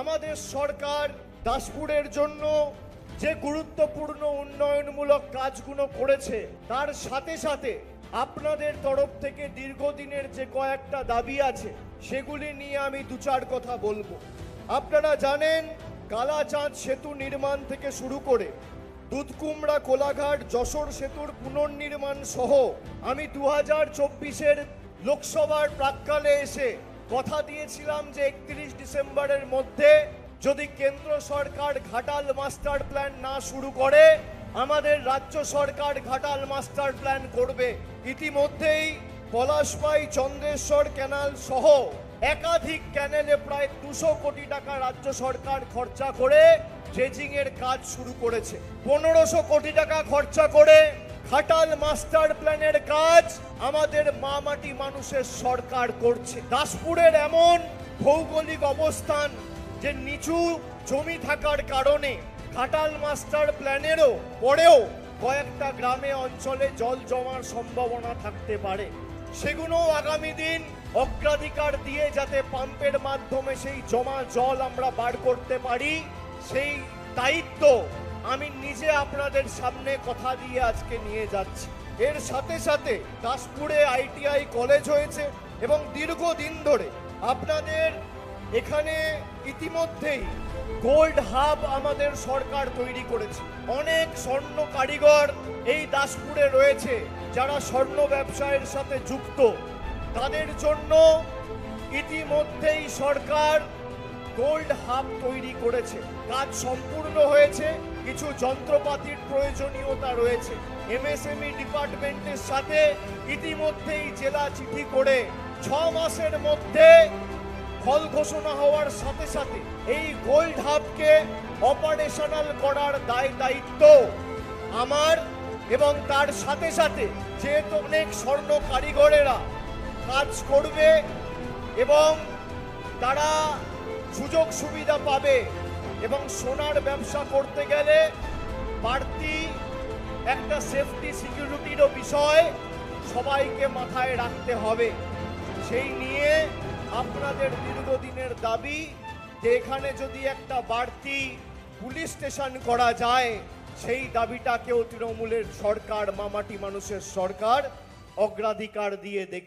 আমাদের সরকার দাসপুরের জন্য যে গুরুত্বপূর্ণ উন্নয়নমূলক কাজগুলো করেছে তার সাথে সাথে আপনাদের তরফ থেকে দীর্ঘদিনের যে কয়েকটা দাবি আছে সেগুলি নিয়ে আমি দু চার কথা বলবো। আপনারা জানেন কালাচাঁদ সেতু নির্মাণ থেকে শুরু করে দুধকুমড়া কোলাঘাট যশোর সেতুর পুনর্নির্মাণ সহ আমি 2024-এর লোকসভার প্রাক্কালে এসে কথা দিয়েছিলাম যে 31 ডিসেম্বরের মধ্যে যদি কেন্দ্র সরকার ঘাটাল মাস্টার প্ল্যান না শুরু করে আমাদের রাজ্য সরকার ঘাটাল মাস্টার প্ল্যান করবে। ইতিমধ্যেই পলাশবাই চন্দ্রেশ্বর ক্যানাল সহ একাধিক ক্যানেলে প্রায় 200 কোটি টাকা রাজ্য সরকার খরচা করে ড্রেজিং এর কাজ শুরু করেছে। 1500 কোটি টাকা খরচা করে ঘাটাল মাস্টার প্ল্যানের কাজ আমাদের মা মাটি মানুষের সরকার করছে। দাসপুরের এমন ভৌগোলিক অবস্থান যে নিচু জমি থাকার কারণে ঘাটাল মাস্টার প্ল্যানেরও পরেও কয়েকটা গ্রামে অঞ্চলে জল জমার সম্ভাবনা থাকতে পারে। সেগুলো আগামী দিন অগ্রাধিকার দিয়ে যাতে পাম্পের মাধ্যমে সেই জমা জল আমরা বার করতে পারি সেই দায়িত্ব আমি নিজে আপনাদের সামনে কথা দিয়ে আজকে নিয়ে যাচ্ছি। এর সাথে সাথে দাসপুরে আইটিআই কলেজ হয়েছে এবং দীর্ঘদিন ধরে আপনাদের এখানে ইতিমধ্যেই গোল্ড হাব আমাদের সরকার তৈরি করেছে। অনেক স্বর্ণ কারিগর এই দাসপুরে রয়েছে যারা স্বর্ণ ব্যবসায়ের সাথে যুক্ত, তাদের জন্য ইতিমধ্যেই সরকার গোল্ড হাব তৈরি করেছে। কাজ সম্পূর্ণ হয়েছে, কিছু যন্ত্রপাতির প্রয়োজনীয়তা রয়েছে। এমএসএমই ডিপার্টমেন্টের সাথে ইতিমধ্যেই জেলা চিঠি করে 6 মাসের মধ্যে ফল ঘোষণা হওয়ার সাথে সাথে এই গোল্ড হাবকে অপারেশনাল করার দায়িত্ব আমার এবং তার সাথে সাথে যেহেতু অনেক স্বর্ণ কারিগরেরা কাজ করবে এবং তারা সুযোগ সুবিধা পাবে এবং সোনার ব্যবসা করতে গেলে বাড়তি একটা সেফটি সিকিউরিটিরও বিষয় সবাইকে মাথায় রাখতে হবে। সেই নিয়ে আপনাদের দীর্ঘদিনের দাবি যে এখানে যদি একটা বাড়তি পুলিশ স্টেশন করা যায় সেই দাবিটাকেও তৃণমূলের সরকার মামাটি মানুষের সরকার অগ্রাধিকার দিয়ে দেখবে।